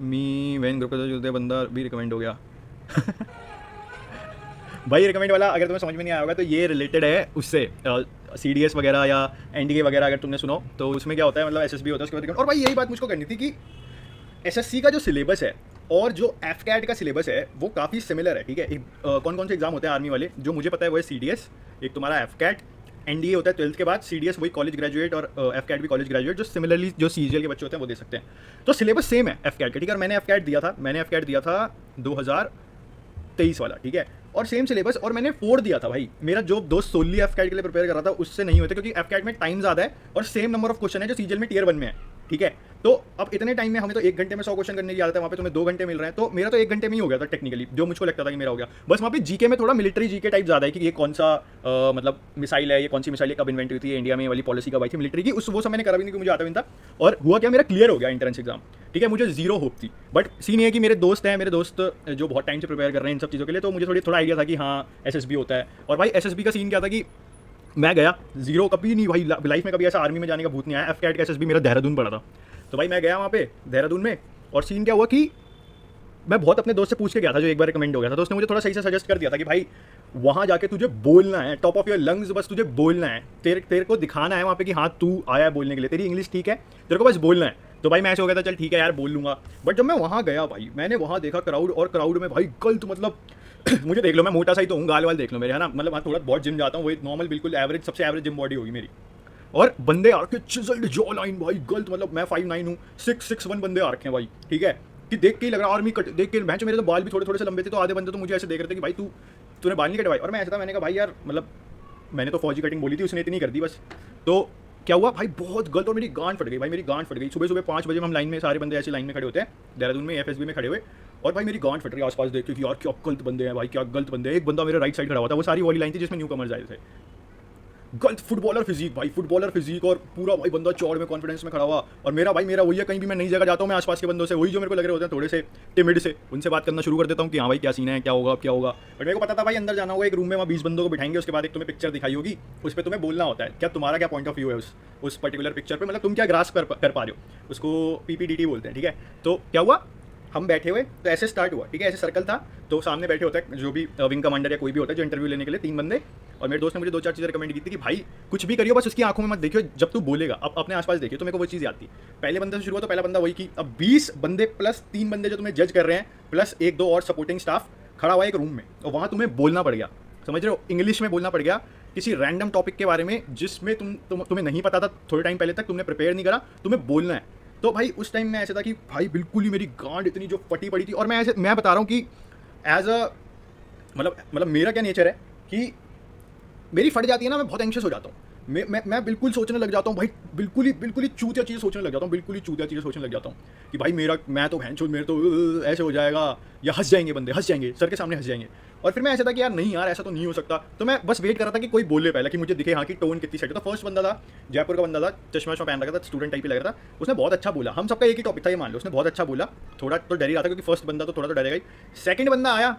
Me when group का जो बंदा भी रिकमेंड हो गया। भाई रिकमेंड वाला अगर तुम्हें समझ में नहीं आया होगा तो ये रिलेटेड है उससे, सी डी एस वगैरह या एन डी ए वगैरह अगर तुमने सुनो तो उसमें क्या होता है, मतलब एस एस बी होता है उसके बाद। और भाई यही बात मुझको करनी थी कि एस एस सी का जो सिलेबस है और जो एफ कैट का सिलेबस है वो काफ़ी सिमिलर है, ठीक है। कौन कौन से एग्जाम होते हैं आर्मी वाले, जो मुझे पता है वो है सी डी एस, एक तुम्हारा F CAT, N D A होता है 12th के बाद, सी डी एस वही कॉलेज ग्रेजुएट, और एफ कैट भी कॉलेज ग्रेजुएट, जो सिमिलरली जो सी जी एल के बच्चे होते हैं वो दे सकते हैं। तो सिलेबस सेम है एफ कैट का, ठीक है। और मैंने एफ कैट दिया था, मैंने एफ कैट दिया था 2023 वाला, ठीक है। और सेम सिलेबस, और मैंने 4 दिया था भाई। मेरा जो दोस्त सोली एफ कैट के लिए प्रिपेयर कर रहा था उससे नहीं होते, क्योंकि एफ कैट में टाइम ज़्यादा है और सेम नंबर ऑफ क्वेश्चन है जो सीजीएल में टियर 1 में है, ठीक है। तो अब इतने टाइम में हमें तो 1 घंटे में 100 क्वेश्चन करने की आदत है, वहाँ पे तुम्हें 2 घंटे मिल रहे हैं। तो मेरा तो 1 घंटे में ही हो गया था टेक्निकली, जो मुझको लगता था कि मेरा हो गया। बस वहाँ पे जीके में थोड़ा मिलिट्री जीके टाइप ज़्यादा है कि ये कौन सा मतलब मिसाइल है, ये कौन सी मिसाइल कब इन्वेंट हुई थी, इंडिया में वाली पॉलिसी कब आई थी मिलिट्री की, उस वो सब मैंने करा भी नहीं, कि मुझे आता भी नहीं था। और हुआ क्या, मेरा क्लियर हो गया एंट्रेंस एग्जाम, ठीक है। मुझे जीरो होप थी, बट सीन ये है कि मेरे दोस्त हैं, मेरे दोस्त जो बहुत टाइम से प्रिपेयर कर रहे हैं इन सब चीज़ों के लिए, तो मुझे थोड़ा आइडिया था कि हाँ एसएसबी होता है। और भाई एसएसबी का सीन क्या था कि मैं गया जीरो, कभी नहीं भाई लाइफ में कभी ऐसा आर्मी में जाने का भूत नहीं आया। एफ कैट का एसएसबी मेरा देहरादून पड़ा था, तो भाई मैं गया वहाँ पे देहरादून में। और सीन क्या हुआ कि मैं बहुत अपने दोस्त से पूछ के गया था जो एक बार रिकमेंड हो गया था, तो उसने मुझे थोड़ा सही से सजेस्ट कर दिया था कि भाई वहाँ जाके तुझे बोलना है, टॉप ऑफ योर लंग्स, बस तुझे बोलना है, तेरे को दिखाना है वहाँ पे कि हाँ तू आया है बोलने के लिए, तेरी इंग्लिश ठीक है, तेरे को बस बोलना है। तो भाई मैं ऐसे हो गया था, चल ठीक है यार बोल लूँगा। बट जब मैं वहाँ गया भाई, मैंने वहाँ देखा क्राउड, और क्राउड में भाई गलत मतलब मुझे देख लो, मैं मोटा सा ही तो हूँ, गाल वाल देख लो मेरे, है ना, मतलब हाँ थोड़ा बहुत जिम जाता हूँ, वही नॉर्मल बिल्कुल एवरेज, सबसे एवरेज जिम बॉडी होगी मेरी। और बंदे आ रखे चिजल्ड जॉ लाइन भाई, गलत मतलब मैं 5'9" हूँ, 6'1" बंदे आ रखे हैं भाई, ठीक है। कि देख के ही लग रहा आर्मी कट, देख के भैंस मेरे तो बाल भी थोड़े थोड़े से लंबे थे, तो आधे बंदे तो मुझे ऐसे देख रहे थे कि भाई तूने बाल नहीं कटवाई। और मैं ऐसा था, मैंने कहा भाई यार मतलब मैंने तो फौजी कटिंग बोली थी, उसने इतनी कर दी बस। तो क्या हुआ भाई, बहुत गलत, और मेरी गांड फट गई भाई, मेरी गांड फट गई। सुबह सुबह 5 बजे में हम लाइन में, सारे बंदे ऐसी लाइन में खड़े होते हैं देहरादून में एफएसबी में खड़े हुए, और भाई मेरी गांड फट रही आसपास देख के कि यार क्या गलत बंदे हैं भाई, क्या गलत बंदे हैं। एक बंदा मेरे राइट साइड खड़ा हुआ था, वो सारी वाली लाइन थी जिसमें न्यू कमर्स आए थे, गलत फुटबॉलर फिजिक भाई, फुटबॉलर फिजिक, और पूरा भाई बंदा चौड़ में कॉन्फिडेंस में खड़ा हुआ। और मेरा भाई मेरा वही है, कहीं भी मैं नई जगह जाता हूँ मैं आसपास के बंदों से, वही जो मेरे को लग रहे होते हैं थोड़े से टिमिड से, उनसे बात करना शुरू कर देता हूँ कि हाँ भाई क्या सीन है, क्या होगा क्या होगा। बट मेरे को पता था भाई अंदर जाना होगा एक रूम में, वहाँ 20 बंदों को बिठाएंगे, उसके बाद एक तुम्हें पिक्चर दिखाई होगी, उस पर तुम्हें बोलना होता है क्या तुम्हारा क्या पॉइंट ऑफ व्यू है उस पर्टिकुलर पिक्चर पर, मतलब तुम क्या ग्रास कर पा रहे हो, उसको पीपीडीटी बोलते हैं, ठीक है। तो क्या हुआ, हम बैठे हुए तो ऐसे स्टार्ट हुआ, ठीक है, ऐसे सर्कल था, तो सामने बैठे होता है जो भी विंग कमांडर या कोई भी होता है जो इंटरव्यू लेने के लिए, 3 बंदे। और मेरे दोस्त ने मुझे 2-4 चीज़ें रिकमेंड की थी कि भाई कुछ भी करियो बस उसकी आंखों में मत देखियो, जब तू बोलेगा अब अपने आसपास देखियो। तो मेरे को वो चीज़ याद थी, पहले बंदे से शुरू हुआ तो पहला बंदा वही कि अब 20 बंदे प्लस 3 बंदे जो तुम्हें जज कर रहे हैं, प्लस 1-2 और सपोर्टिंग स्टाफ खड़ा हुआ एक रूम में, और वहाँ तुम्हें बोलना पड़ गया, समझ रहे हो, इंग्लिश में बोलना पड़ गया किसी रैंडम टॉपिक के बारे में जिसमें तुम्हें नहीं पता था, थोड़े टाइम पहले तक तुमने प्रिपेयर नहीं करा, तुम्हें बोलना है। तो भाई उस टाइम में ऐसा था कि भाई बिल्कुल ही मेरी गांड इतनी जो फटी पड़ी थी। और मैं बता रहा हूँ कि एज अ मतलब मेरा क्या नेचर है कि मेरी फट जाती है ना, मैं बहुत एंशियस हो जाता हूँ, मैं बिल्कुल सोचने लग जाता हूँ भाई, बिल्कुल ही चूतिया चीज़ें सोचने लग जाता हूँ, बिल्कुल ही चूतिया चीज़ें सोचने लग जाता हूँ कि भाई मैं तो भैंचो, मेरे तो ऐसे हो जाएगा, या हंस जाएंगे बंदे, हंस जाएंगे सर के सामने, हंस जाएंगे। और फिर मैं ऐसा था कि यार नहीं यार ऐसा तो नहीं हो सकता, तो मैं बस वेट कर रहा था कि कोई बोले पहले, कि मुझे दिखे हाँ कि टोन कितनी सेट है। तो फर्स्ट बंदा था, जयपुर का बंदा था, चश्मा वश्मा पहन रखा था, स्टूडेंट टाइप ही लग रहा था, उसने बहुत अच्छा बोला, हम सबका एक ही टॉपिक था ये मान लो, उसने बहुत अच्छा बोला, थोड़ा तो डर ही रहा था क्योंकि फर्स्ट बंदा तो थोड़ा तो डरेगा ही। सेकंड बंदा आया,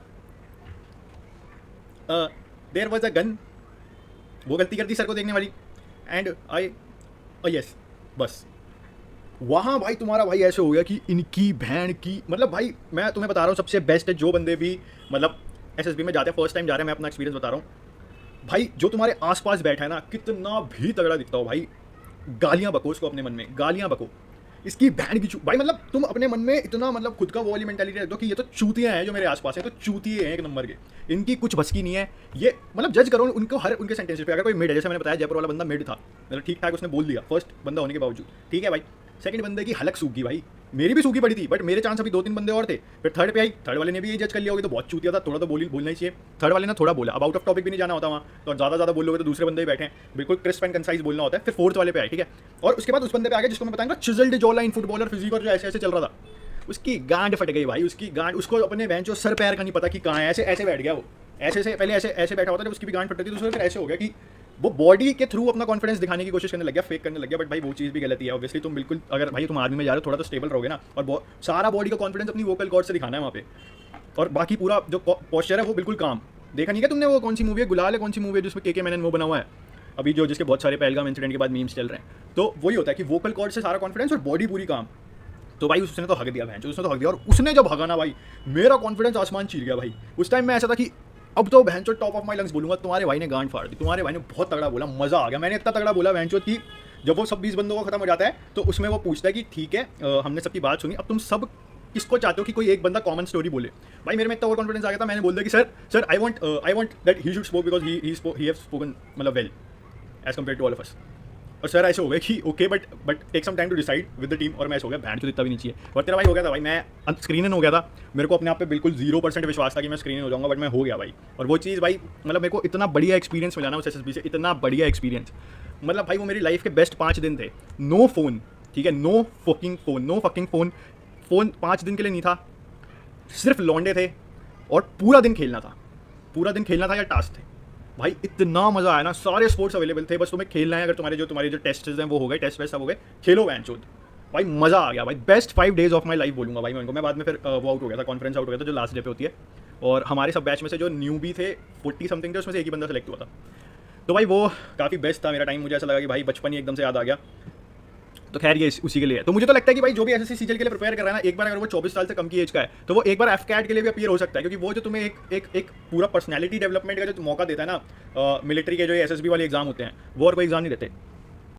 देयर वाज अ गन, वो गलती कर दी सर को देखने वाली, एंड आई यस, बस वहाँ भाई तुम्हारा भाई ऐसे हो गया कि इनकी बहन की, मतलब भाई मैं तुम्हें बता रहा हूँ सबसे बेस्ट है जो बंदे भी मतलब एसएसबी में जाते हैं, फर्स्ट टाइम जा रहे हैं, मैं अपना एक्सपीरियंस बता रहा हूँ भाई, जो तुम्हारे आसपास बैठा है ना कितना भी तगड़ा दिखता हो भाई, गालियाँ बको उसको अपने मन में, गालियाँ बको इसकी बहन की भाई, मतलब तुम अपने मन में इतना मतलब खुद का वो वाली मेंटालिटी रख दो कि ये तो चूतियाँ हैं जो मेरे आसपास हैं, तो चूतिए हैं एक नंबर के, इनकी कुछ बस की नहीं है ये, मतलब जज करो उनको हर उनके सेंटेंस पे। अगर कोई मिड है, जैसे मैंने बताया जयपुर वाला बंदा मिड था, मतलब ठीक ठाक उसने बोल दिया फर्स्ट बंदा होने के बावजूद, ठीक है भाई। सेकंड बंदे की हलक सूखी भाई, मेरी भी सूखी पड़ी थी, बट मेरे चांस अभी 2-3 बंदे और थे। फिर थर्ड पे आई, थर्ड वाले ने भी ये जज कर लिया होगा तो बहुत चूतिया था, थोड़ा तो बोलना ही चाहिए। थर्ड वाले ने थोड़ा बोला, अब आउट ऑफ टॉपिक भी नहीं जाना होता वहाँ, तो ज़्यादा बोलोगे तो दूसरे बंदे ही बैठे हैं, बिल्कुल क्रिस्प एंड कंसाइज बोलना होता है। फिर फोर्थ वाले पे आए, ठीक है, और उसके बाद उस बंदे पे आ गया जिसको मैं बताऊंगा chiselled jaw line footballer physique, और जो ऐसे ऐसे चल रहा था, उसकी गांड फट गई भाई, उसकी गांड, उसको अपने बेंच और सर पैर का नहीं पता कि कहाँ है, ऐसे ऐसे बैठ गया वो, ऐसे पहले ऐसे बैठा होता, जब उसकी भी गांड फट रही थी दूसरे, फिर ऐसे हो गया कि वो बॉडी के थ्रू अपना कॉन्फिडेंस दिखाने की कोशिश करने लग गया, फेक करने लग गया। बट भाई वो चीज़ भी गलत है ऑब्वियसली, तुम बिल्कुल अगर भाई तुम आर्मी में जा रहे हो थोड़ा तो स्टेबल रहोगे ना, और सारा बॉडी का कॉन्फिडेंस अपनी वोकल कॉर्ड से दिखाना है वहाँ पे, और बाकी पूरा जो पोस्चर है वो बिल्कुल काम। देखा नहीं क्या तुमने वो कौन सी मूवी है, गुलाल है, कौन सी मूवी है जिसमें के मैनन वो बना हुआ है अभी, जो जिसके बहुत सारे पहलगाम इंसिडेंट के बाद मीम्स चल रहे हैं, तो वही होता है कि वोकल कॉर्ड से सारा कॉन्फिडेंस और बॉडी पूरी काम। तो भाई उसने तो हक दिया बहन, उसने तो हक दिया, और उसने जब हगा ना भाई, मेरा कॉन्फिडेंस आसमान चीर गया भाई। उस टाइम मैं ऐसा था कि अब तो बहन चो टॉप ऑफ माई लंग्स बोलूंगा, तुम्हारे भाई ने गांड फाड़ दी, तुम्हारे भाई ने बहुत तगड़ा बोला, मजा आ गया। मैंने इतना तगड़ा बोला बहन चो कि जब वो सब 20 बंदों को खत्म हो जाता है तो उसमें वो पूछता है कि ठीक है हमने सबकी बात सुनी, अब तुम सब किसको चाहते हो कि कोई एक बंदा कॉमन स्टोरी बोले। भाई मेरे में इतना ओवर कॉन्फिडेंस आ गया था, मैंने बोल दिया कि sir I want that he should spoke because he have spoken मतलब well as compared to all of us. और सर ऐसे हो गए कि okay but take some time to decide with the team, और मैं ऐसे हो गया बैंड तो इतना भी नहीं चाहिए। और तेरा भाई हो गया था भाई, मैं स्क्रीन इन हो गया था, मेरे को अपने आप पे बिल्कुल 0% विश्वास था कि मैं स्क्रीन इन हो जाऊंगा, बट मैं हो गया भाई। और वो चीज़ भाई मतलब मेरे को इतना बढ़िया एक्सपीरियंस मिला ना उस SSB से, इतना बढ़िया एक्सपीरियंस, मतलब भाई वो मेरी लाइफ के बेस्ट 5 दिन थे। नो फोन, ठीक है, नो फकिंग फोन, फ़ोन 5 दिन के लिए नहीं था, सिर्फ लौंडे थे और पूरा दिन खेलना था या टास्क थे। भाई इतना मज़ा आया ना, सारे स्पोर्ट्स अवेलेबल थे, बस तुम्हें खेलना है। अगर तुम्हारे जो टेस्ट हैं वो हो गए, टेस्ट वेस्ट सब हो गए, खेलो वैन चोद। भाई मज़ा आ गया भाई, best 5 days of my life बोलूँगा भाई मैं उनको। मैं बाद में फिर वो आउट हो गया था, कॉन्फ्रेंस आउट हो गया था जो लास्ट डे पे होती है, और हमारे सब बैच में से जो न्यू भी थे 40 समथिंग थे, उसमें से एक ही बंदा सेलेक्ट हुआ था। तो भाई वो काफ़ी बेस्ट था मेरा टाइम, मुझे ऐसा लगा कि भाई बचपन ही एकदम से याद आ गया। तो खैर ये उसी के लिए है। तो मुझे तो लगता है कि भाई जो भी SSC सीजीएल के लिए प्रिपेयर कर रहा है ना, एक बार अगर वो 24 साल से कम की एज का है तो वो एक बार FCAT के लिए भी अपीयर हो सकता है, क्योंकि वो जो तुम्हें एक पूरा पर्सनैलिटी डेवलपमेंट का जो मौका देता है ना, मिलिट्री के जो SSB वाले एग्जाम होते हैं वो और कोई एग्जाम नहीं देते।